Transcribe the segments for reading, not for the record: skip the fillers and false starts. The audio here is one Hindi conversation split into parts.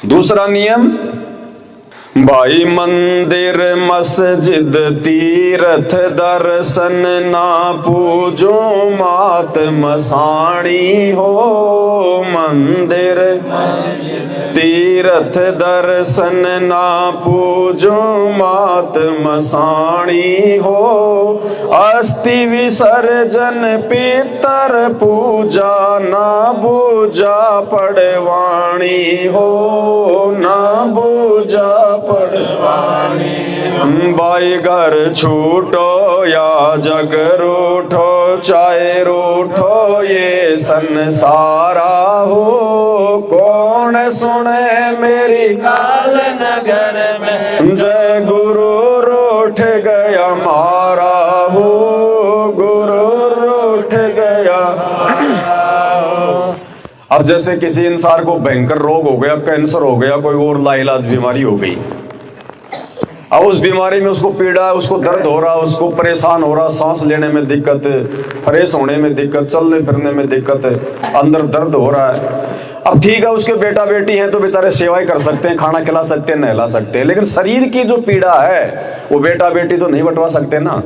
दूसरा नियम, भाई मंदिर मस्जिद तीर्थ दर्शन ना पूजो मात मसाणी हो। मंदिर तीर्थ दर्शन ना पूजो मात मसाणी हो। अस्थि विसर्जन पितर पूजा ना बूजा पड़वाणी हो। ना बूजा पड़वाणी। भाई घर छूटो या जग रूठो, चाहे रूठो ये संसारा हो। कौन सुने मेरी काल नगर में, जय गुरु रूठ गया मारा हो। गुरु रूठ गया। अब जैसे किसी इंसान को भयंकर रोग हो गया, कैंसर हो गया, कोई और लाइलाज बीमारी हो गई, अब उस बीमारी में उसको पीड़ा है, उसको दर्द हो रहा, उसको परेशान हो रहा, सांस लेने में दिक्कत, फ्रेश होने में दिक्कत, चलने फिरने में दिक्कत है, अंदर दर्द हो रहा है। अब ठीक है, उसके बेटा बेटी हैं तो बेचारे सेवाएं कर सकते हैं, खाना खिला सकते हैं, नहला सकते हैं, लेकिन शरीर की जो पीड़ा है वो बेटा बेटी तो नहीं बंटवा सकते ना।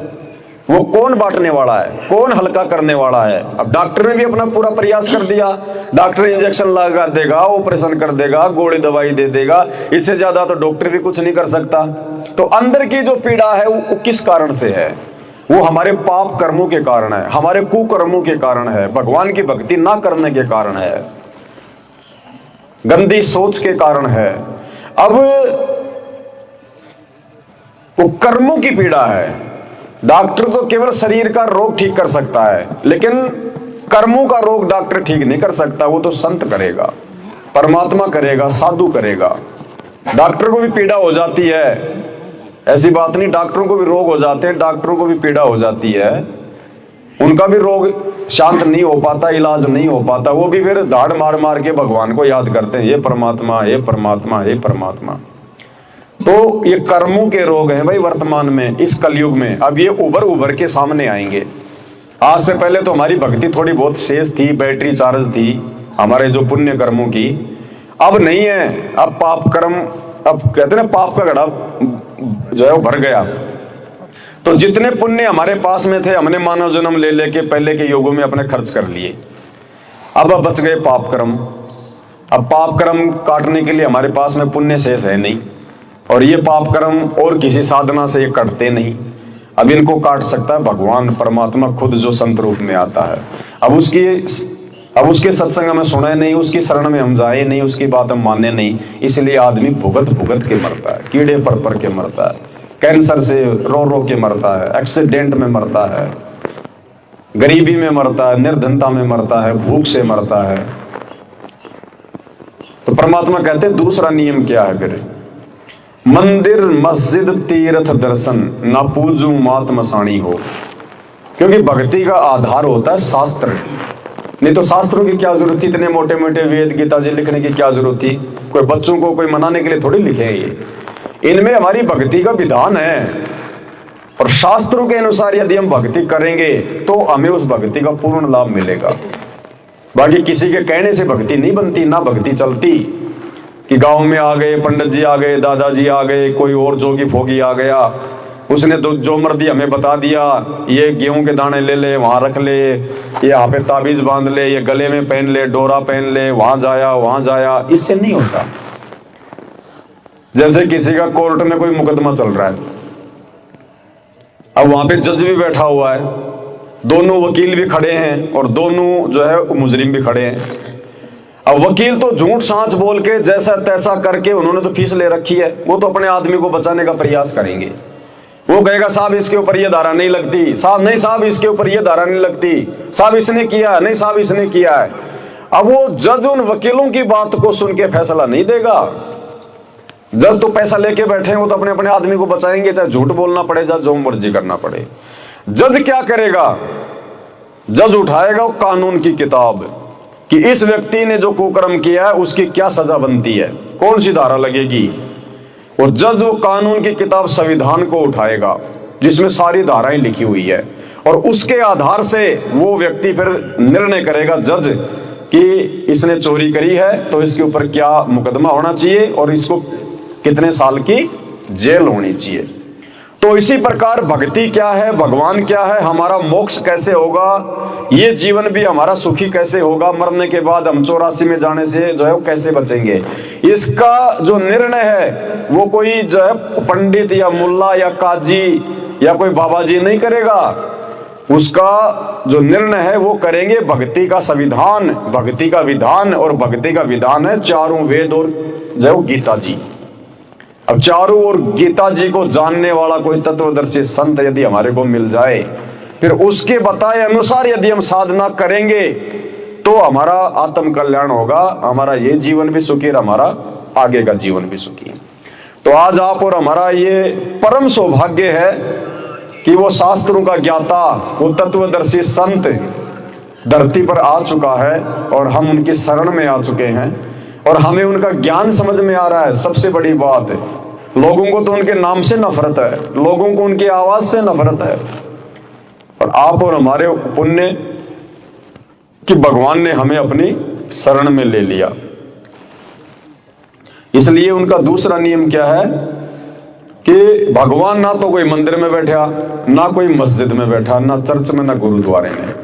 वो कौन बांटने वाला है, कौन हल्का करने वाला है। अब डॉक्टर ने भी अपना पूरा प्रयास कर दिया, डॉक्टर इंजेक्शन लगा देगा, ऑपरेशन कर देगा, गोली दवाई दे देगा, इससे ज्यादा तो डॉक्टर भी कुछ नहीं कर सकता। तो अंदर की जो पीड़ा है वो किस कारण से है? वो हमारे पाप कर्मों के कारण है, हमारे कुकर्मों के कारण है, भगवान की भक्ति ना करने के कारण है, गंदी सोच के कारण है। अब वो कर्मों की पीड़ा है। डॉक्टर तो केवल शरीर का रोग ठीक कर सकता है, लेकिन कर्मों का रोग डॉक्टर ठीक नहीं कर सकता। वो तो संत करेगा, परमात्मा करेगा, साधु करेगा। डॉक्टर को भी पीड़ा हो जाती है, ऐसी बात नहीं, डॉक्टरों को भी रोग हो जाते हैं, डॉक्टरों को भी पीड़ा हो जाती है, उनका भी रोग शांत नहीं हो पाता, इलाज नहीं हो पाता। वो भी फिर धाड़ मार मार के भगवान को याद करते हैं, हे परमात्मा, हे परमात्मा, हे परमात्मा। तो ये कर्मों के रोग हैं भाई वर्तमान में, इस कलयुग में। अब ये उभर के सामने आएंगे। आज से पहले तो हमारी भक्ति थोड़ी बहुत शेष थी, बैटरी चार्ज थी हमारे जो पुण्य कर्मों की, अब नहीं है। अब पाप कर्म, अब कहते हैं पाप का घड़ा जो है वो भर गया। तो जितने पुण्य हमारे पास में थे, हमने मानव जन्म ले लेके पहले के युगों में अपने खर्च कर लिए। अब बच गए पाप कर्म। अब पाप कर्म काटने के लिए हमारे पास में पुण्य शेष है नहीं, और ये पाप कर्म और किसी साधना से ये कटते नहीं। अब इनको काट सकता है भगवान परमात्मा खुद, जो संत रूप में आता है। अब उसके सत्संग में सुने नहीं, उसकी शरण में हम जाए नहीं, उसकी बात हम माने नहीं, इसलिए आदमी भुगत के मरता है, कीड़े पर के मरता है, कैंसर से रो के मरता है, एक्सीडेंट में मरता है, गरीबी में मरता है, निर्धनता में मरता है, भूख से मरता है। तो परमात्मा कहते हैं दूसरा नियम क्या है फिर? मंदिर मस्जिद तीर्थ दर्शन ना पूजू मात मसाणी हो। क्योंकि भक्ति का आधार होता है शास्त्र, नहीं तो शास्त्रों की क्या जरूरत थी? इतने मोटे मोटे वेद गीता जी लिखने की क्या जरूरत थी? कोई बच्चों को कोई मनाने के लिए थोड़ी लिखे हैं ये। इनमें हमारी भक्ति का विधान है, और शास्त्रों के अनुसार यदि हम भक्ति करेंगे तो हमें उस भक्ति का पूर्ण लाभ मिलेगा। बाकी किसी के कहने से भक्ति नहीं बनती, ना भक्ति चलती। कि गांव में आ गए, पंडित जी आ गए, दादाजी आ गए, कोई और जोगी फोगी आ गया, उसने तो जो मर्जी हमें बता दिया, ये गेहूं के दाने ले ले, वहां रख ले, ये यहाँ पे ताबीज बांध ले, ये गले में पहन ले, डोरा पहन ले, वहां जाया। इससे नहीं होता। जैसे किसी का कोर्ट में कोई मुकदमा चल रहा है, अब वहां पे जज भी बैठा हुआ है, दोनों वकील भी खड़े हैं और दोनों जो है मुजरिम भी खड़े हैं। अब वकील तो झूठ सांच बोल के जैसा तैसा करके, उन्होंने तो फीस ले रखी है, वो तो अपने आदमी को बचाने का प्रयास करेंगे। वो कहेगा साहब इसके ऊपर ये धारा नहीं लगती, साहब नहीं साहब इसके ऊपर ये धारा नहीं लगती, साहब इसने किया, नहीं साहब इसने किया है। अब वो जज उन वकीलों की बात को सुन के फैसला नहीं देगा। जज तो पैसा लेके बैठे हैं, वो तो अपने अपने आदमी को बचाएंगे, चाहे झूठ बोलना पड़े, चाहे जो मर्जी करना पड़े। जज क्या करेगा? जज उठाएगा कानून की किताब कि इस व्यक्ति ने जो कुकर्म किया है उसकी क्या सजा बनती है, कौन सी धारा लगेगी। और जज वो कानून की किताब संविधान को उठाएगा जिसमें सारी धाराएं लिखी हुई है, और उसके आधार से वो व्यक्ति फिर निर्णय करेगा, जज, कि इसने चोरी करी है तो इसके ऊपर क्या मुकदमा होना चाहिए और इसको कितने साल की जेल होनी चाहिए। तो इसी प्रकार भक्ति क्या है, भगवान क्या है, हमारा मोक्ष कैसे होगा, ये जीवन भी हमारा सुखी कैसे होगा, मरने के बाद हम 84 में जाने से जो है वो कैसे बचेंगे, इसका जो निर्णय है वो कोई जो है पंडित या मुल्ला या काजी या कोई बाबा जी नहीं करेगा। उसका जो निर्णय है वो करेंगे भक्ति का संविधान, भक्ति का विधान, और भक्ति का विधान है चारों वेद और जो गीता जी। अब चारों ओर गीता जी को जानने वाला कोई तत्वदर्शी संत यदि हमारे को मिल जाए, फिर उसके बताए अनुसार यदि हम साधना करेंगे तो हमारा आत्म कल्याण होगा, हमारा ये जीवन भी सुखी और हमारा आगे का जीवन भी सुखी। तो आज आप और हमारा ये परम सौभाग्य है कि वो शास्त्रों का ज्ञाता, वो तत्वदर्शी संत धरती पर आ चुका है और हम उनकी शरण में आ चुके हैं और हमें उनका ज्ञान समझ में आ रहा है। सबसे बड़ी बात है, लोगों को तो उनके नाम से नफरत है, लोगों को उनकी आवाज से नफरत है, और आप और हमारे पुण्य कि भगवान ने हमें अपनी शरण में ले लिया। इसलिए उनका दूसरा नियम क्या है कि भगवान ना तो कोई मंदिर में बैठा, ना कोई मस्जिद में बैठा, ना चर्च में, ना गुरुद्वारे में।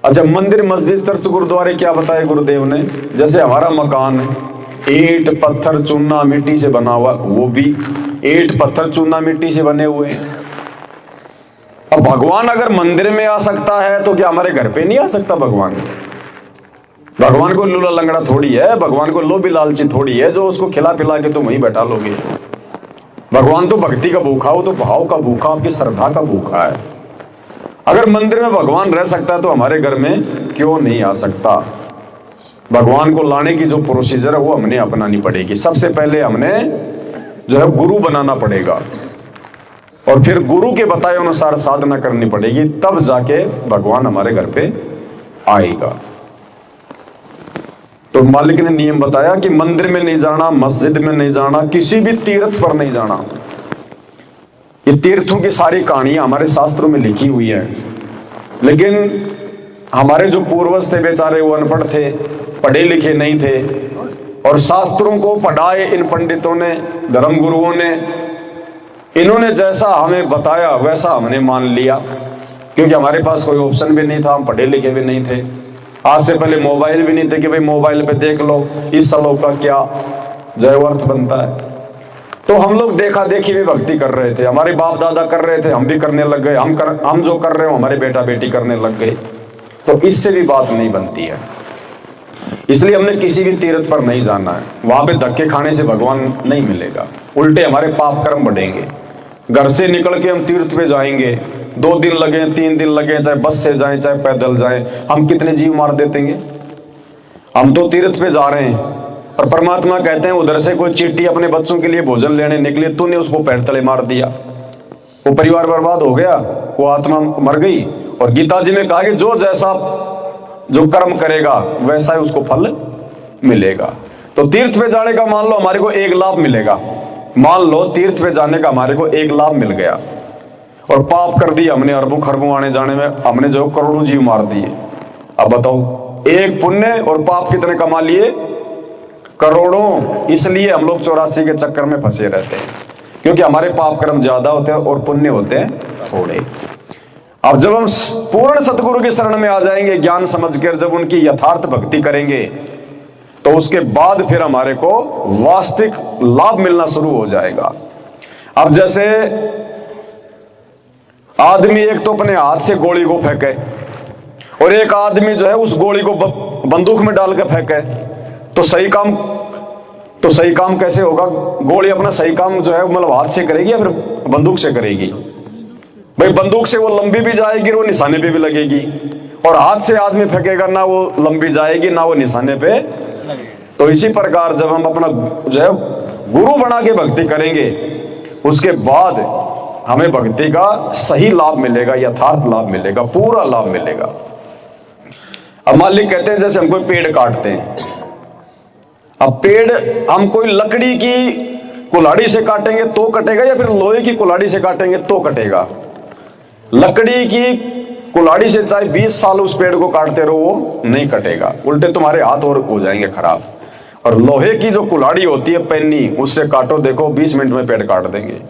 अच्छा, मंदिर मस्जिद चर्च गुरुद्वारे क्या बताए गुरुदेव ने, जैसे हमारा मकान ईंट पत्थर चूना मिट्टी से बना हुआ, वो भी ईंट पत्थर चूना मिट्टी से बने हुए हैं। अब भगवान अगर मंदिर में आ सकता है तो क्या हमारे घर पे नहीं आ सकता भगवान? भगवान को लूला लंगड़ा थोड़ी है, भगवान को लोभी लालची थोड़ी है जो उसको खिला पिला के तुम वहीं बैठा लोगे। भगवान तो भक्ति का भूखा, वो तो भाव का भूखा, आपकी श्रद्धा का भूखा है। अगर मंदिर में भगवान रह सकता है तो हमारे घर में क्यों नहीं आ सकता? भगवान को लाने की जो प्रोसीजर है वो हमने अपनानी पड़ेगी। सबसे पहले हमने जो है गुरु बनाना पड़ेगा और फिर गुरु के बताए अनुसार साधना करनी पड़ेगी, तब जाके भगवान हमारे घर पे आएगा। तो मालिक ने नियम बताया कि मंदिर में नहीं जाना, मस्जिद में नहीं जाना, किसी भी तीर्थ पर नहीं जाना। ये तीर्थों की सारी कहानियां हमारे शास्त्रों में लिखी हुई है, लेकिन हमारे जो पूर्वज थे बेचारे वो अनपढ़ थे, पढ़े लिखे नहीं थे, और शास्त्रों को पढ़ाए इन पंडितों ने, धर्म गुरुओं ने, इन्होंने जैसा हमें बताया वैसा हमने मान लिया, क्योंकि हमारे पास कोई ऑप्शन भी नहीं था, हम पढ़े लिखे भी नहीं थे। आज से पहले मोबाइल भी नहीं थे कि भाई मोबाइल पे देख लो इस श्लोक का क्या जय अर्थ बनता है। तो हम लोग देखा देखी में भक्ति कर रहे थे, हमारे बाप दादा कर रहे थे, हम भी करने लग गए, हम जो कर रहे हो हमारे बेटा बेटी करने लग गए। तो इससे भी बात नहीं बनती है। इसलिए हमने किसी भी तीर्थ पर नहीं जाना है, वहां पे धक्के खाने से भगवान नहीं मिलेगा, उल्टे हमारे पाप कर्म बढ़ेंगे। घर से निकल के हम तीर्थ पे जाएंगे, 2 दिन लगे 3 दिन लगे, चाहे बस से जाएं चाहे पैदल जाएं, हम कितने जीव मार देंगे। हम तो तीर्थ पे जा रहे हैं और परमात्मा कहते हैं उधर से कोई चींटी अपने बच्चों के लिए भोजन लेने निकले, तूने उसको पैर तले मार दिया, वो परिवार बर्बाद हो गया, वो आत्मा मर गई। और गीता जी में कहा कि जो जैसा जो कर्म करेगा वैसा ही उसको फल मिलेगा। तो तीर्थ पे जाने का मान लो हमारे को 1 लाभ मिलेगा, मान लो तीर्थ पे जाने का हमारे को 1 लाभ मिल गया, और पाप कर दिया हमने, अरबों खरबों आने जाने में हमने जो करोड़ों जीव मार दिए। अब बताओ, एक पुण्य और पाप कितने कमा लिए? करोड़ों। इसलिए हम लोग 84 के चक्कर में फंसे रहते हैं, क्योंकि हमारे पाप कर्म ज्यादा होते हैं और पुण्य होते हैं थोड़े। अब जब हम पूर्ण सतगुरु की शरण में आ जाएंगे, ज्ञान समझ कर जब उनकी यथार्थ भक्ति करेंगे, तो उसके बाद फिर हमारे को वास्तविक लाभ मिलना शुरू हो जाएगा। अब जैसे आदमी एक तो अपने हाथ से गोली को फेंके और एक आदमी जो है उस गोली को बंदूक में डाल के फेंके, तो सही काम कैसे होगा? गोली अपना सही काम जो है मतलब हाथ से करेगी या फिर बंदूक से करेगी? भाई बंदूक से वो लंबी भी जाएगी, वो निशाने पे भी लगेगी, और हाथ से आदमी फेंकेगा ना वो लंबी जाएगी ना वो निशाने पे। तो इसी प्रकार जब हम अपना जो है गुरु बना के भक्ति करेंगे, उसके बाद हमें भक्ति का सही लाभ मिलेगा, यथार्थ लाभ मिलेगा, पूरा लाभ मिलेगा। अब मालिक कहते हैं जैसे हम कोई पेड़ काटते हैं, अब पेड़ हम कोई लकड़ी की कुल्हाड़ी से काटेंगे तो कटेगा या फिर लोहे की कुल्हाड़ी से काटेंगे तो कटेगा? लकड़ी की कुल्हाड़ी से चाहे 20 साल उस पेड़ को काटते रहो वो नहीं कटेगा, उल्टे तुम्हारे हाथ और हो जाएंगे खराब। और लोहे की जो कुल्हाड़ी होती है पेन्नी, उससे काटो देखो 20 मिनट में पेड़ काट देंगे।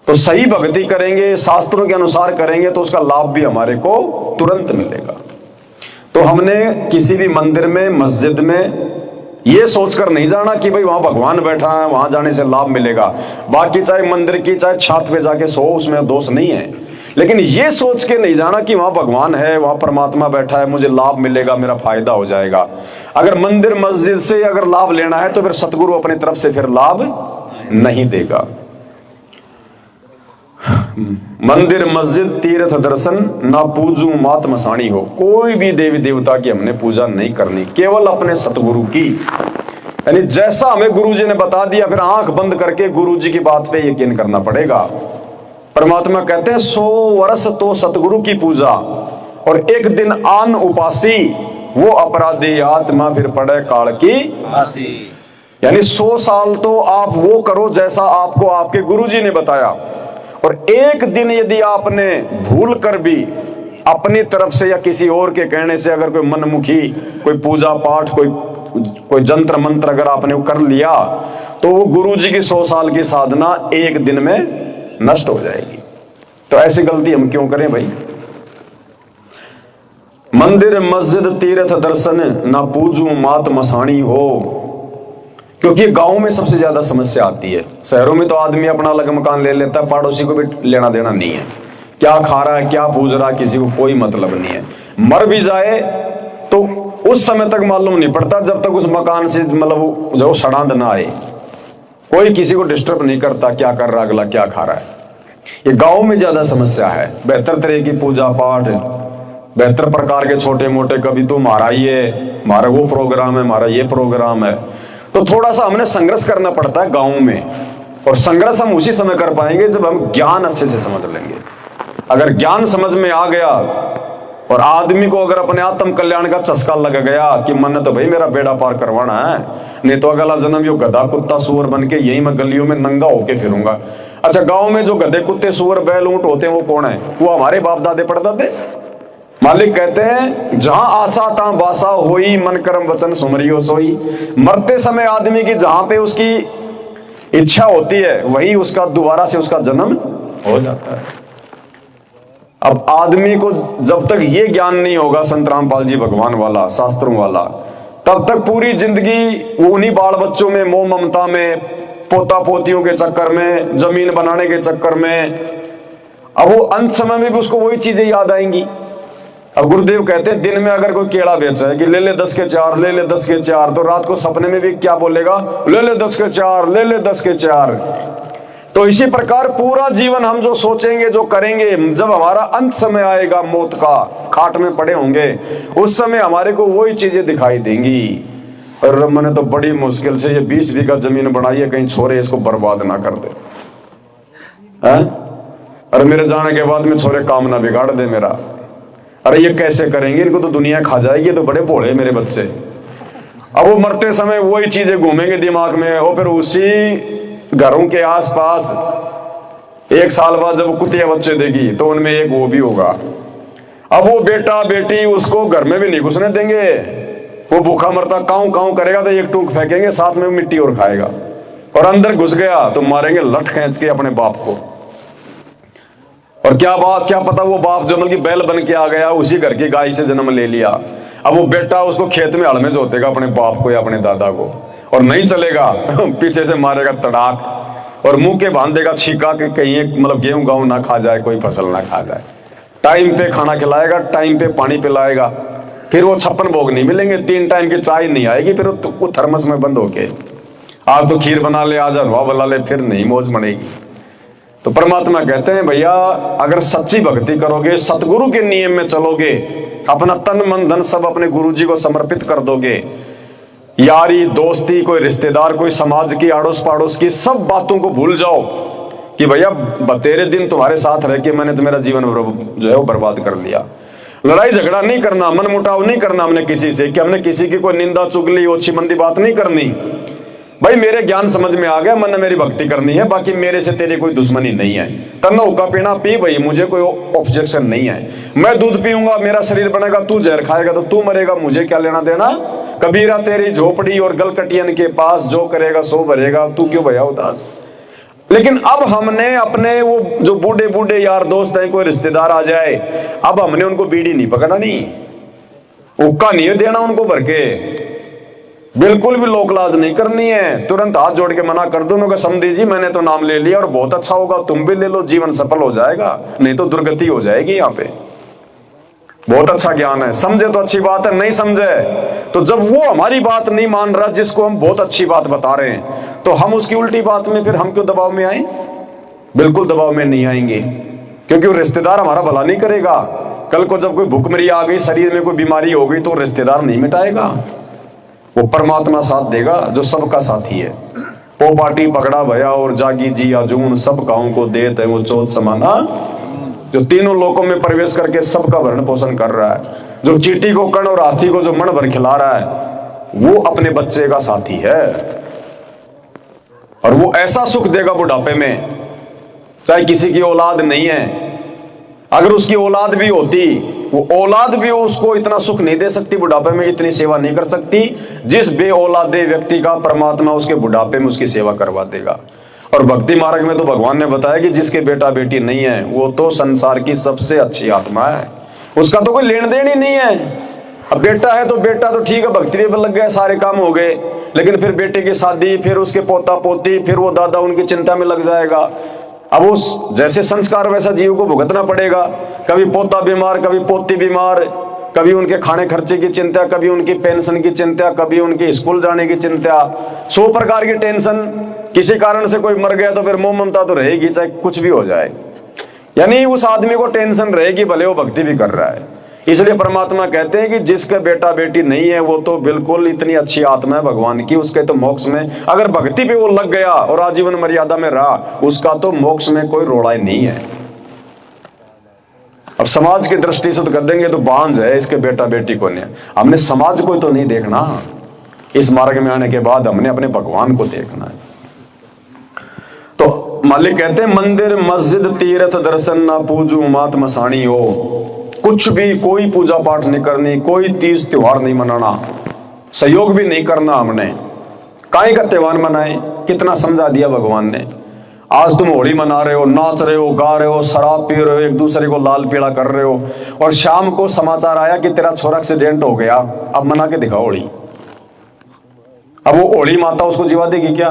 तो सही भक्ति करेंगे, शास्त्रों के अनुसार करेंगे तो उसका लाभ भी हमारे को तुरंत मिलेगा। तो हमने किसी भी मंदिर में, मस्जिद में ये सोचकर नहीं जाना कि भाई वहां भगवान बैठा है, वहां जाने से लाभ मिलेगा। बाकी चाहे मंदिर की चाहे छत पे जाके सो, उसमें दोष नहीं है, लेकिन ये सोच के नहीं जाना कि वहां भगवान है, वहां परमात्मा बैठा है, मुझे लाभ मिलेगा, मेरा फायदा हो जाएगा। अगर मंदिर मस्जिद से अगर लाभ लेना है तो फिर सतगुरु अपनी तरफ से फिर लाभ नहीं देगा। मंदिर मस्जिद तीर्थ दर्शन ना पूजू मात मसाणी हो। कोई भी देवी देवता की हमने पूजा नहीं करनी, केवल अपने सतगुरु की। यानी जैसा हमें गुरुजी ने बता दिया, फिर आंख बंद करके गुरुजी की बात पे यकीन करना पड़ेगा। परमात्मा कहते हैं 100 वर्ष तो सतगुरु की पूजा और एक दिन आन उपासी, वो अपराधी आत्मा फिर पड़े काल की फांसी। यानी 100 साल तो आप वो करो जैसा आपको आपके गुरुजी ने बताया, और एक दिन यदि आपने भूल कर भी अपनी तरफ से या किसी और के कहने से अगर कोई मनमुखी कोई पूजा पाठ कोई जंत्र मंत्र अगर आपने कर लिया, तो वो गुरुजी की 100 साल की साधना एक दिन में नष्ट हो जाएगी। तो ऐसी गलती हम क्यों करें भाई। मंदिर मस्जिद तीर्थ दर्शन ना पूजू मात मसाणी हो, क्योंकि गांव में सबसे ज्यादा समस्या आती है। शहरों में तो आदमी अपना अलग मकान ले लेता है, पड़ोसी को भी लेना देना नहीं है, क्या खा रहा है क्या पूज रहा है किसी को कोई मतलब नहीं है। मर भी जाए तो उस समय तक मालूम नहीं पड़ता जब तक उस मकान से मतलब जो सड़ांध ना आए। कोई किसी को डिस्टर्ब नहीं करता क्या कर रहा अगला क्या खा रहा है। ये गांव में ज्यादा समस्या है। बेहतर तरह की पूजा पाठ, बेहतर प्रकार के छोटे मोटे, कभी तो हमारा ये हमारा वो प्रोग्राम है, हमारा ये प्रोग्राम है। तो थोड़ा सा हमने संघर्ष करना पड़ता है गांव में, और संघर्ष हम उसी समय कर पाएंगे जब हम ज्ञान अच्छे से समझ लेंगे। अगर ज्ञान समझ में आ गया और आदमी को अगर अपने आत्म कल्याण का चस्का लग गया कि मन तो भाई मेरा बेड़ा पार करवाना है, नहीं तो अगला जन्म यो गधा कुत्ता सुअर बन के यही मैं गलियों में नंगा होके फिरूंगा। अच्छा, गांव में जो गधे कुत्ते सुअर बैल ऊंट होते हैं वो कौन है? वो हमारे बाप दादे परदादे। मालिक कहते हैं जहां आशा तहां बासा होई, मन कर्म वचन सुमरियो सोई। मरते समय आदमी की जहां पे उसकी इच्छा होती है वही उसका दोबारा से उसका जन्म हो जाता है। अब आदमी को जब तक ये ज्ञान नहीं होगा संत रामपाल जी भगवान वाला, शास्त्रों वाला, तब तक पूरी जिंदगी वो उन्हीं बाल बच्चों में, मोह ममता में, पोता पोतियों के चक्कर में, जमीन बनाने के चक्कर में, अब वो अंत समय में भी उसको वही चीजें याद आएंगी। अब गुरुदेव कहते हैं दिन में अगर कोई केला बेचा है कि ले ले 10 के 4, ले ले 10 के 4, तो रात को सपने में भी क्या बोलेगा? ले ले 10 के 4, ले ले 10 के 4। तो इसी प्रकार पूरा जीवन हम जो सोचेंगे, जो करेंगे, जब हमारा अंत समय आएगा, मौत का खाट में पड़े होंगे, उस समय हमारे को वही चीजें दिखाई देंगी। और मैंने तो बड़ी मुश्किल से ये 20 बीघा जमीन बनाई है, कहीं छोरे इसको बर्बाद ना कर दे। अरे मेरे जाने के बाद में छोरे काम ना बिगाड़ दे मेरा। अरे ये कैसे करेंगे, इनको तो दुनिया खा जाएगी, तो बड़े भोले मेरे बच्चे। अब वो मरते समय वही चीजें घूमेंगे दिमाग में, और फिर उसी घरों के आसपास 1 साल बाद जब कुतिया बच्चे देगी तो उनमें एक वो भी होगा। अब वो बेटा बेटी उसको घर में भी नहीं घुसने देंगे, वो भूखा मरता काऊ काऊ करेगा तो एक टूक फेंकेंगे, साथ में मिट्टी और खाएगा, और अंदर घुस गया तो मारेंगे लठ खींच के अपने बाप को। और क्या पता वो बाप जो मतलब बैल बन के आ गया, उसी घर की गाय से जन्म ले लिया। अब वो बेटा उसको खेत में हल में जोतेगा अपने बाप को या अपने दादा को, और नहीं चलेगा पीछे से मारेगा तड़ाक और मुंह के बांध देगा छीका के कहीं मतलब गेहूं गाँव ना खा जाए, कोई फसल ना खा जाए। टाइम पे खाना खिलाएगा, टाइम पे पानी पिलाएगा, फिर वो 56 भोग नहीं मिलेंगे, 3 टाइम की चाय नहीं आएगी, फिर वो थर्मस में बंद होके आज तो खीर बना ले, आज हलवा बना ले, फिर नहीं मौज बनेगी। तो परमात्मा कहते हैं भैया अगर सच्ची भक्ति करोगे, सतगुरु के नियम में चलोगे, अपना तन मन धन सब अपने गुरु जी को समर्पित कर दोगे, यारी दोस्ती, कोई रिश्तेदार, कोई समाज की आड़ोस पड़ोस की सब बातों को भूल जाओ कि भैया बतेरे दिन तुम्हारे साथ रह के मैंने तो मेरा जीवन जो है वो बर्बाद कर दिया। लड़ाई झगड़ा नहीं करना, मन मुटाव नहीं करना हमने किसी से, कि हमने किसी की कोई निंदा चुगली ओछी मंदी बात नहीं करनी। भाई मेरे ज्ञान समझ में आ गया, मन ने मेरी भक्ति करनी है, बाकी मेरे से तेरी कोई दुश्मनी नहीं है। तन्ना हुक्का पीना पी भाई, मुझे कोई ऑब्जेक्शन नहीं है। मैं दूध पीऊंगा, मेरा शरीर बनेगा, तू जहर खाएगा तो तू मरेगा, मुझे क्या लेना देना। कबीरा तेरी झोपड़ी और गलकटियन के पास, जो करेगा सो भरेगा, तू क्यों भैया उदास। लेकिन अब हमने अपने वो जो बूढ़े बूढ़े यार दोस्त हैं, कोई रिश्तेदार आ जाए, अब हमने उनको बीड़ी नहीं पकड़ना, नहीं हुक्का नहीं देना उनको भर के, बिल्कुल भी लोकलाज नहीं करनी है। तुरंत हाथ जोड़ के मना कर दो उनको, समझी जी मैंने तो नाम ले लिया और बहुत अच्छा होगा, तुम भी ले लो, जीवन सफल हो जाएगा, नहीं तो दुर्गति हो जाएगी। यहाँ पे बहुत अच्छा ज्ञान है, समझे तो अच्छी बात है, नहीं समझे तो जब वो हमारी बात नहीं मान रहा, जिसको हम बहुत अच्छी बात बता रहे हैं, तो हम उसकी उल्टी बात में फिर हम क्यों दबाव में आए। बिल्कुल दबाव में नहीं आएंगे, क्योंकि वो रिश्तेदार हमारा भला नहीं करेगा। कल को जब कोई भुखमरी आ गई, शरीर में कोई बीमारी हो गई, तो रिश्तेदार नहीं मिटाएगा, वो परमात्मा साथ देगा जो सबका साथी है। वो बाटी पकड़ा भया और जागी जी आजून, सब गाँव को देत है वो चौथ समाना, जो तीनों लोकों में प्रवेश करके सबका भरण पोषण कर रहा है, जो चींटी को कण और हाथी को जो मन भर खिला रहा है, वो अपने बच्चे का साथी है। और वो ऐसा सुख देगा बुढ़ापे में, चाहे किसी की औलाद नहीं है, अगर उसकी औलाद भी होती, वो औलाद भी उसको इतना सुख नहीं दे सकती, बुढ़ापे में इतनी सेवा नहीं कर सकती जिस बे औलादे व्यक्ति का परमात्मा उसके बुढ़ापे में उसकी सेवा करवा देगा। और भक्ति मार्ग में तो भगवान ने बताया कि जिसके बेटा बेटी नहीं है, वो तो संसार की सबसे अच्छी आत्मा है, उसका तो कोई लेन देन ही नहीं है। अब बेटा है तो बेटा तो ठीक है, भक्ति में लग गया, सारे काम हो गए, लेकिन फिर बेटे की शादी, फिर उसके पोता पोती, फिर वो दादा उनकी चिंता में लग जाएगा। अब उस जैसे संस्कार वैसा जीव को भुगतना पड़ेगा, कभी पोता बीमार, कभी पोती बीमार, कभी उनके खाने खर्चे की चिंता, कभी उनकी पेंशन की चिंता, कभी उनके स्कूल जाने की चिंता, 100 प्रकार की टेंशन। किसी कारण से कोई मर गया तो फिर मोह ममता तो रहेगी, चाहे कुछ भी हो जाए, यानी उस आदमी को टेंशन रहेगी, भले वो भक्ति भी कर रहा है। इसलिए परमात्मा कहते हैं कि जिसका बेटा बेटी नहीं है, वो तो बिल्कुल इतनी अच्छी आत्मा है भगवान की, उसके तो मोक्ष में, अगर भक्ति पे वो लग गया और आजीवन मर्यादा में रहा, उसका तो मोक्ष में कोई रोड़ाई नहीं है। अब समाज की दृष्टि से तो कर देंगे तो बांझ है, इसके बेटा बेटी को नहीं। हमने समाज को तो नहीं देखना, इस मार्ग में आने के बाद हमने अपने भगवान को देखना है। तो मालिक कहते हैं, मंदिर मस्जिद तीर्थ दर्शन ना पूजू मात मसाणी हो, कुछ भी कोई पूजा पाठ नहीं करनी, कोई तीज त्योहार नहीं मनाना, सहयोग भी नहीं करना। हमने काहे का त्योहार मनाए, कितना समझा दिया भगवान ने। आज तुम होली मना रहे हो, नाच रहे हो, गा रहे हो, शराब पी रहे हो, एक दूसरे को लाल पीला कर रहे हो, और शाम को समाचार आया कि तेरा छोरा एक्सीडेंट हो गया, अब मना के दिखाओ होली। अब वो होली माता उसको जीवा देगी क्या?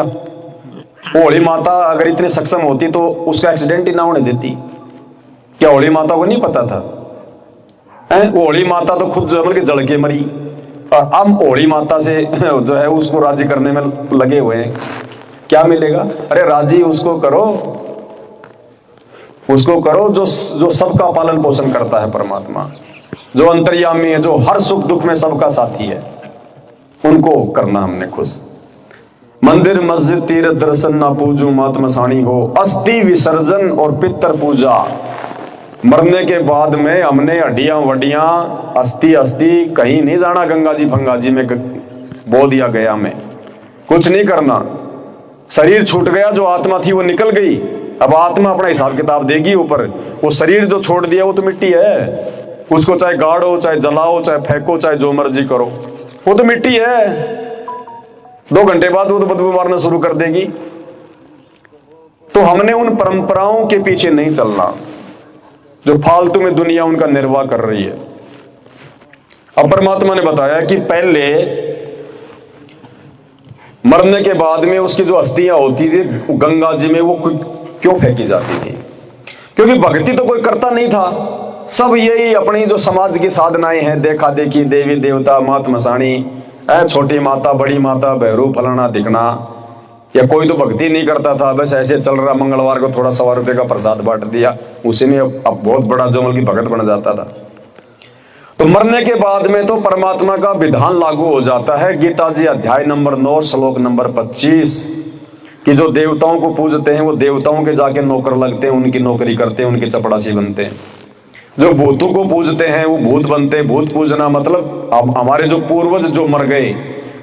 वो होली माता अगर इतनी सक्षम होती तो उसका एक्सीडेंट ही ना होने देती क्या? होली माता को नहीं पता था? वो होली माता तो खुद जो है बल्कि जल के मरी, और अब होली माता से जो है उसको राजी करने में लगे हुए हैं। क्या मिलेगा? अरे राजी उसको करो, उसको करो जो सबका पालन पोषण करता है, परमात्मा जो अंतर्यामी है, जो हर सुख दुख में सबका साथी है, उनको करना हमने खुश। मंदिर मस्जिद तीर्थ दर्शन ना पूजू मात मसाणी हो, अस्थि विसर्जन और पितर पूजा। मरने के बाद में हमने हड्डियां वड्डियां अस्थि अस्थि कहीं नहीं जाना, गंगा जी फंगा जी में बो दिया गया में, कुछ नहीं करना। शरीर छूट गया, जो आत्मा थी वो निकल गई, अब आत्मा अपना हिसाब किताब देगी ऊपर। वो शरीर जो छोड़ दिया वो तो मिट्टी है, उसको चाहे गाड़ो, चाहे जलाओ, चाहे फेंको, चाहे जो मर्जी करो, वो तो मिट्टी है। 2 घंटे बाद वो तो बदबू मारना शुरू कर देगी। तो हमने उन परंपराओं के पीछे नहीं चलना जो फालतू में दुनिया उनका निर्वाह कर रही है। अब परमात्मा ने बताया कि पहले मरने के बाद में उसकी जो अस्थियां होती थी गंगा जी में, वो क्यों फेंकी जाती थी? क्योंकि भक्ति तो कोई करता नहीं था, सब यही अपनी जो समाज की साधनाएं हैं, देखा देखी, देवी देवता, मात मसाणी, छोटी माता, बड़ी माता, भैरू फलाना दिखना, या कोई तो भक्ति नहीं करता था, बस ऐसे चल रहा, मंगलवार को थोड़ा 100 रुपए का प्रसाद बांट दिया, उसी में अब बहुत बड़ा जो की भगत बन जाता था। तो मरने के बाद में तो परमात्मा का विधान लागू हो जाता है। गीता जी अध्याय नंबर 9 श्लोक नंबर 25 कि जो देवताओं को पूजते हैं वो देवताओं के जाके नौकर लगते हैं, उनकी नौकरी करते हैं, उनके चपड़ासी बनते हैं। जो भूतों को पूजते हैं वो भूत बनते हैं। भूत पूजना मतलब अब हमारे जो पूर्वज जो मर गए,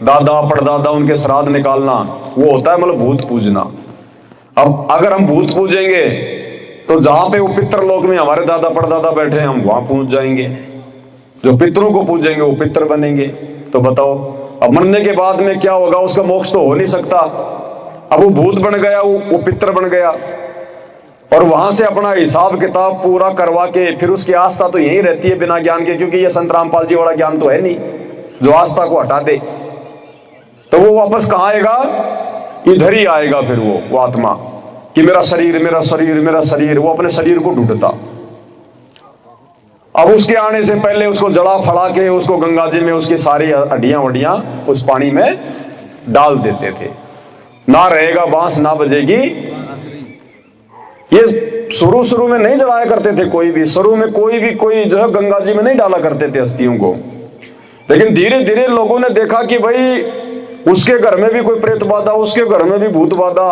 दादा परदादा उनके श्राद्ध निकालना, वो होता है मतलब भूत पूजना। अब अगर हम भूत पूजेंगे तो जहां पे वो पितृलोक में हमारे दादा परदादा बैठे हैं हम वहां पहुंच जाएंगे। जो पितरों को पूजेंगे वो पितर बनेंगे। तो बताओ अब मरने के बाद में क्या होगा, उसका मोक्ष तो हो नहीं सकता। अब वो भूत बन गया, वो पितर बन गया, और वहां से अपना हिसाब किताब पूरा करवा के फिर उसकी आस्था तो यही रहती है बिना ज्ञान के, क्योंकि ये संत रामपाल जी वाला ज्ञान तो है नहीं जो आस्था को हटा दे। तो वो वापस कहां आएगा, इधर ही आएगा फिर वो आत्मा कि मेरा शरीर मेरा शरीर मेरा शरीर, वो अपने शरीर को ढूंढता। अब उसके आने से पहले उसको जड़ा फड़ा के उसको गंगा जी में उसकी सारी हड्डियां वड्डियां उस पानी में डाल देते थे। ना रहेगा बांस ना बजेगी। ये शुरू में नहीं जलाया करते थे कोई भी, शुरू में कोई जो है गंगा जी में नहीं डाला करते थे अस्थियों को। लेकिन धीरे धीरे लोगों ने देखा कि भाई उसके घर में भी कोई प्रेत बाधा, उसके घर में भी भूत बाधा।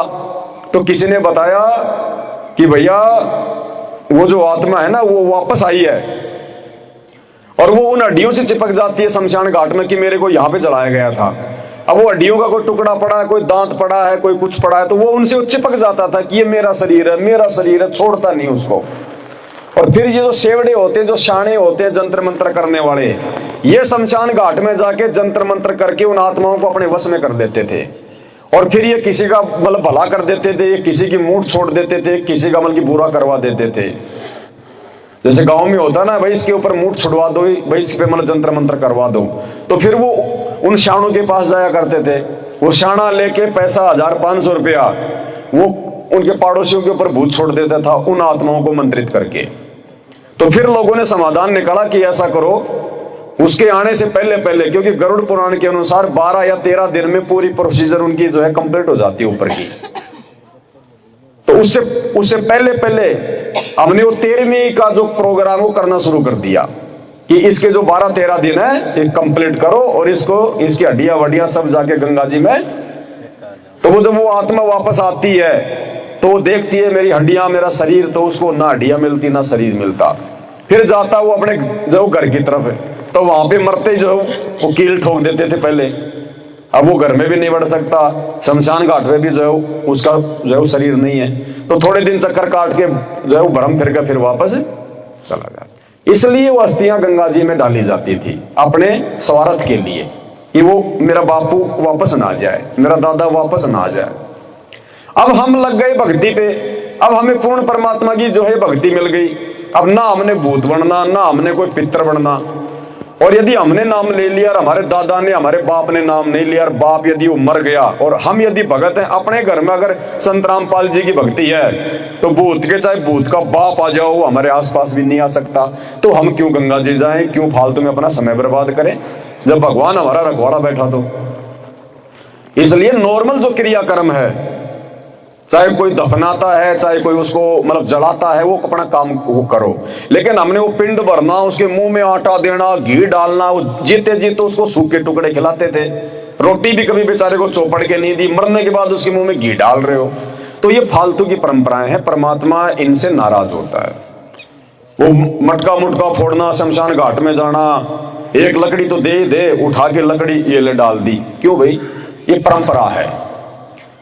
तो किसी ने बताया कि भैया वो जो आत्मा है ना वो वापस आई है और वो उन हड्डियों से चिपक जाती है शमशान घाट में कि मेरे को यहाँ पे जलाया गया था। अब वो हड्डियों का कोई टुकड़ा पड़ा है, कोई दांत पड़ा है, कोई कुछ पड़ा है, तो वो उनसे चिपक जाता था कि ये मेरा शरीर है मेरा शरीर है, छोड़ता नहीं उसको। और फिर ये जो सेवड़े होते हैं, जो शाणे होते हैं जंत्र मंत्र करने वाले, ये शमशान घाट में जाके जंत्र मंत्र करके उन आत्माओं को अपने वश में कर देते थे। और फिर ये किसी का मतलब भला कर देते थे, ये किसी की मूठ छोड़ देते थे, किसी का मतलब बुरा करवा देते थे। जैसे गांव में होता ना, भाई इसके ऊपर मूठ छुड़वा दो, भाई इस पे मतलब जंत्र मंत्र करवा दो। तो फिर वो उन शाणों के पास जाया करते थे, वो शाणा लेके पैसा 1500 रुपया वो उनके पड़ोसियों के ऊपर भूत छोड़ देता था उन आत्माओं को मंत्रित करके। तो फिर लोगों ने समाधान निकाला कि ऐसा करो, उसके आने से पहले पहले, क्योंकि गरुड़ पुराण के अनुसार 12 या 13 दिन में पूरी प्रोसीजर उनकी जो है कंप्लीट हो जाती है ऊपर की। तो उससे पहले पहले हमने वो 13वीं का जो प्रोग्राम वो करना शुरू कर दिया कि इसके जो 12-13 दिन है ये कंप्लीट करो और इसकी हड्डियां वड्डियां सब जाके गंगा जी में। तो वो जब वो आत्मा वापस आती है तो वो देखती है मेरी हड्डियां मेरा शरीर, तो उसको ना हड्डियां मिलती ना शरीर मिलता। फिर जाता वो अपने जो घर की तरफ है, तो वहां पे मरते जो वो कील ठोक देते थे पहले। अब वो घर में भी नहीं बढ़ सकता, शमशान घाट में भी जो उसका जो शरीर नहीं है, तो थोड़े दिन चक्कर काट के जो है वो भरम फिर के फिर वापस चला गया। इसलिए वो अस्थियां गंगा जी में डाली जाती थी अपने स्वार्थ के लिए कि वो मेरा बापू वापस ना आ जाए, मेरा दादा वापस ना आ जाए। अब हम लग गए भक्ति पे, अब हमें पूर्ण परमात्मा की जो है भक्ति मिल गई। अब ना हमने भूत बनना, ना हमने कोई पितर बनना। और यदि हमने नाम ले लिया और हमारे दादा ने हमारे बाप ने नाम नहीं लिया, और बाप यदि वो मर गया और हम यदि भगत हैं, अपने घर में अगर संत रामपाल जी की भक्ति है तो भूत के चाहे भूत का बाप आ जाओ वो हमारे आसपास भी नहीं आ सकता। तो हम क्यों गंगा जी जाएं, क्यों फालतू में अपना समय बर्बाद करें जब भगवान हमारा रखवाड़ा बैठा। तो इसलिए नॉर्मल जो क्रियाकर्म है, चाहे कोई दफनाता है चाहे कोई उसको मतलब जलाता है, वो अपना काम वो करो। लेकिन हमने वो पिंड भरना, उसके मुंह में आटा देना, घी डालना, वो जीते जीते उसको सूखे टुकड़े खिलाते थे। रोटी भी कभी बेचारे को चौपड़ के नहीं दी, मरने के बाद उसके मुंह में घी डाल रहे हो। तो ये फालतू की परंपराएं हैं, परमात्मा इनसे नाराज होता है। वो मटका मुटका फोड़ना, शमशान घाट में जाना, एक लकड़ी तो दे उठा के लकड़ी ये ले डाल दी, क्यों भाई? ये परंपरा है।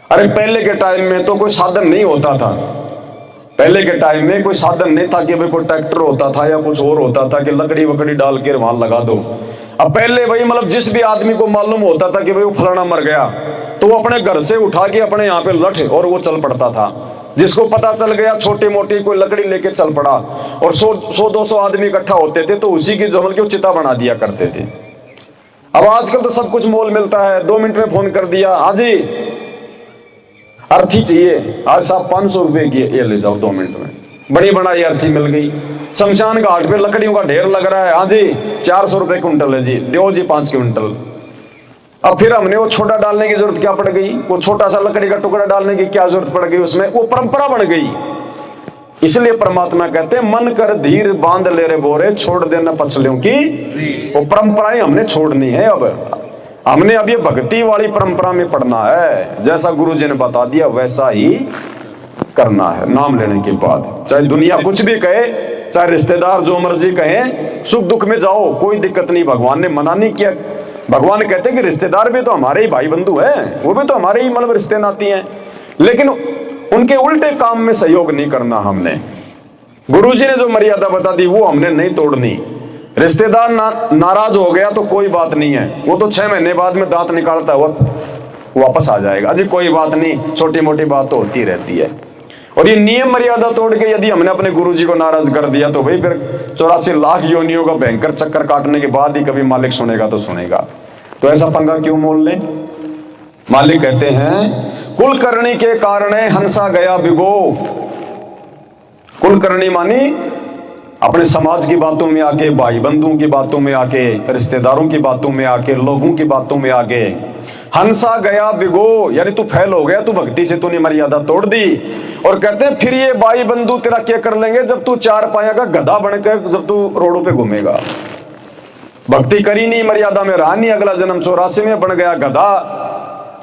अरे पहले के टाइम में तो कोई साधन नहीं होता था, पहले के टाइम में कोई साधन नहीं था कि भाई कोई ट्रैक्टर होता था या कुछ और होता था कि लकड़ी वकड़ी डाल के वहां लगा दो। अब पहले भाई मतलब जिस भी आदमी को मालूम होता था कि भाई वो फलाना मर गया तो वो अपने घर से उठा के अपने यहाँ पे लठ और वो चल पड़ता था। जिसको पता चल गया छोटी मोटी कोई लकड़ी लेके चल पड़ा, और 100-200 आदमी इकट्ठा होते थे तो उसी की जो मतलब की चिता बना दिया करते थे। अब आजकल तो सब कुछ मोल मिलता है, 2 मिनट में फोन कर दिया, हाँ जी अर्थी चाहिए, आज साहब 500 रुपए की ये ले जाओ, 2 मिनट में बड़ी बनाई अर्थी मिल गई। शमशान घाट पे लकड़ियों का ढेर लग रहा है, हाँ जी 400 रुपए क्विंटल है जी, दो जी 5 क्विंटल। अब फिर हमने वो छोटा डालने की जरूरत क्या पड़ गई, वो छोटा सा लकड़ी का टुकड़ा डालने की क्या जरूरत पड़ गई उसमें, वो परंपरा बन गई। इसलिए परमात्मा कहते हैं मन कर धीर बांध ले रे बोरे, छोड़ देना पछलियों की वो परंपराएं हमने छोड़नी है। अब हमने अब ये भक्ति वाली परंपरा में पढ़ना है, जैसा गुरु जी ने बता दिया वैसा ही करना है। नाम लेने के बाद चाहे दुनिया कुछ भी कहे, चाहे रिश्तेदार जो मर्जी कहे, सुख दुख में जाओ कोई दिक्कत नहीं, भगवान ने मना नहीं किया। भगवान कहते हैं कि रिश्तेदार भी तो हमारे ही भाई बंधु हैं, वो भी तो हमारे ही मतलब रिश्ते नाती हैं, लेकिन उनके उल्टे काम में सहयोग नहीं करना हमने। गुरुजी ने जो मर्यादा बता दी वो हमने नहीं तोड़नी। रिश्तेदार नाराज हो गया तो कोई बात नहीं है, वो तो 6 महीने बाद में दांत निकालता हुआ वापस आ जाएगा, अजी कोई बात नहीं, छोटी मोटी बात तो होती रहती है। और ये नियम मर्यादा तोड़ के यदि हमने अपने गुरुजी को नाराज कर दिया तो भाई फिर 84 लाख योनियों का भयंकर चक्कर काटने के बाद ही कभी मालिक सुनेगा तो सुनेगा। तो ऐसा पंगा क्यों मोल ले। मालिक कहते हैं कुलकर्णी के कारण हंसा गया बिगो। कुलकर्णी मानी अपने समाज की बातों में आके, भाई बंधुओं की बातों में आके, रिश्तेदारों की बातों में आके, लोगों की बातों में आके हंसा गया बिगो, यानी तू फैल हो गया, तू भक्ति से तूने मर्यादा तोड़ दी। और कहते हैं फिर ये भाई बंधु तेरा क्या कर लेंगे जब तू 4 पाया का गधा बनकर जब तू रोडों पे घूमेगा। भक्ति करी नहीं, मर्यादा में रहा नहीं, अगला जन्म 84 में बन गया गधा।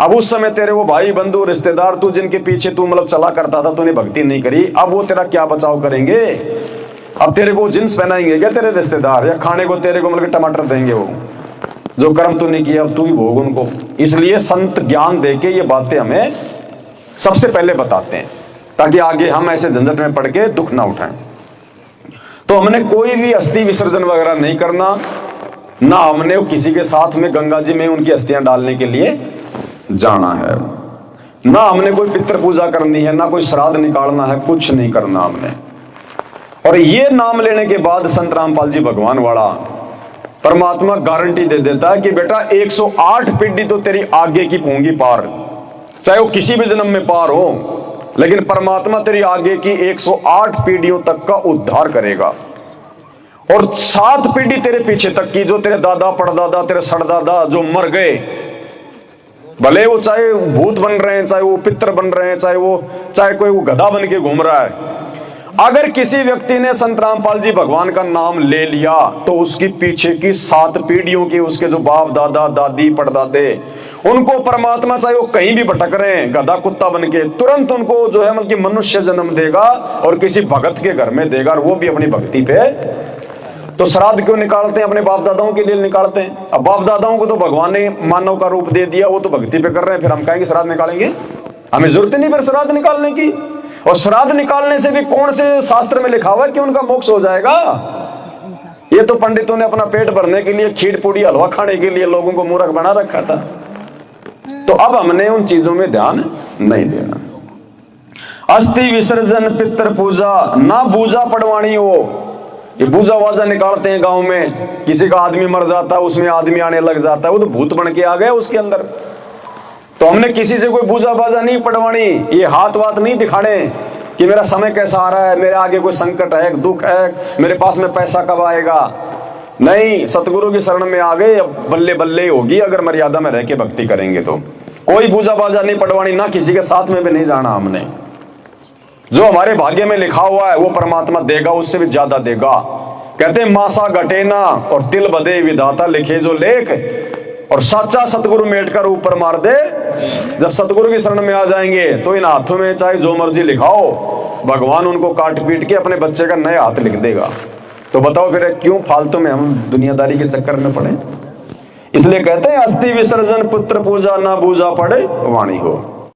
अब उस समय तेरे वो भाई बंधु रिश्तेदार तू जिनके पीछे तू मतलब चला करता था, तूने भक्ति नहीं करी, अब वो तेरा क्या बचाव करेंगे। अब तेरे को जींस पहनाएंगे क्या तेरे रिश्तेदार, या खाने को तेरे को मतलब टमाटर देंगे। वो जो कर्म तूने किया अब तू ही भोग उनको। इसलिए संत ज्ञान देके ये बातें हमें सबसे पहले बताते हैं ताकि आगे हम ऐसे झंझट में पड़ के दुख ना उठाएं। तो हमने कोई भी अस्थि विसर्जन वगैरह नहीं करना, ना हमने किसी के साथ में गंगा जी में उनकी अस्थियां डालने के लिए जाना है, ना हमने कोई पितृ पूजा करनी है, ना कोई श्राद्ध निकालना है, कुछ नहीं करना हमने। और ये नाम लेने के बाद संत रामपाल जी भगवान वाला परमात्मा गारंटी दे देता है कि बेटा 108 पीढ़ी तो तेरी आगे की होंगी पार, चाहे वो किसी भी जन्म में पार हो, लेकिन परमात्मा तेरी आगे की 108 पीढ़ियों तक का उद्धार करेगा। और 7 पीढ़ी तेरे पीछे तक की, जो तेरे दादा परदादा तेरे सड़दादा जो मर गए, भले वो चाहे भूत बन रहे हैं, चाहे वो पितर बन रहे हैं, चाहे कोई वो गधा बन के घूम रहा है, अगर किसी व्यक्ति ने संत रामपाल जी भगवान का नाम ले लिया तो उसकी पीछे की 7 पीढ़ियों की, उसके जो बाप दादा दादी परदादे, उनको परमात्मा चाहे वो कहीं भी भटक रहे हैं गधा कुत्ता बन के, तुरंत उनको जो है मतलब मनुष्य जन्म देगा और किसी भगत के घर में देगा, और वो भी अपनी भक्ति पे। तो श्राद्ध क्यों निकालते हैं, अपने बाप दादाओं के लिए निकालते हैं। अब बाप दादाओं को तो भगवान ने मानव का रूप दे दिया, वो तो भक्ति पे कर रहे हैं, फिर हम कहेंगे श्राद्ध निकालेंगे, हमें जरूरत नहीं फिर श्राद्ध निकालने की। और श्राद्ध निकालने से भी कौन से शास्त्र में लिखा हुआ है कि उनका मोक्ष हो जाएगा। ये तो पंडितों ने अपना पेट भरने के लिए, खीर पूड़ी हलवा खाने के लिए लोगों को मूर्ख बना रखा था। तो अब हमने उन चीजों में ध्यान नहीं देना। अस्थि विसर्जन पितृ पूजा ना पूजा पड़वाणी हो। ये पूजा वाजा निकालते हैं गांव में, किसी का आदमी मर जाता है उसमें आदमी आने लग जाता है, वो तो भूत बन के आ गया उसके अंदर। तो हमने किसी से कोई पूजा बाजा नहीं पड़वानी, ये हाथ वात नहीं दिखाने कि मेरा समय कैसा आ रहा है, मेरे आगे कोई संकट है, दुख है, मेरे पास में पैसा कब आएगा। नहीं, सतगुरु की शरण में आ गए, अब बल्ले बल्ले होगी अगर मर्यादा में रह के भक्ति करेंगे तो। कोई पूजा बाजा नहीं पड़वानी, ना किसी के साथ में भी नहीं जाना हमने। जो हमारे भाग्य में लिखा हुआ है वो परमात्मा देगा, उससे भी ज्यादा देगा। कहते हैं मासा घटे ना और तिल बदे विधाता लिखे जो लेख, और सच्चा सतगुरु मेट कर ऊपर मार दे। जब सतगुरु की शरण में आ जाएंगे तो इन हाथों में चाहे जो मर्जी लिखाओ, भगवान उनको काट पीट के अपने बच्चे का नया हाथ लिख देगा। तो बताओ फिर क्यों फालतू में हम दुनियादारी के चक्कर में पड़े। इसलिए कहते हैं अस्थि विसर्जन पुत्र पूजा ना पूजा पड़े वाणी हो।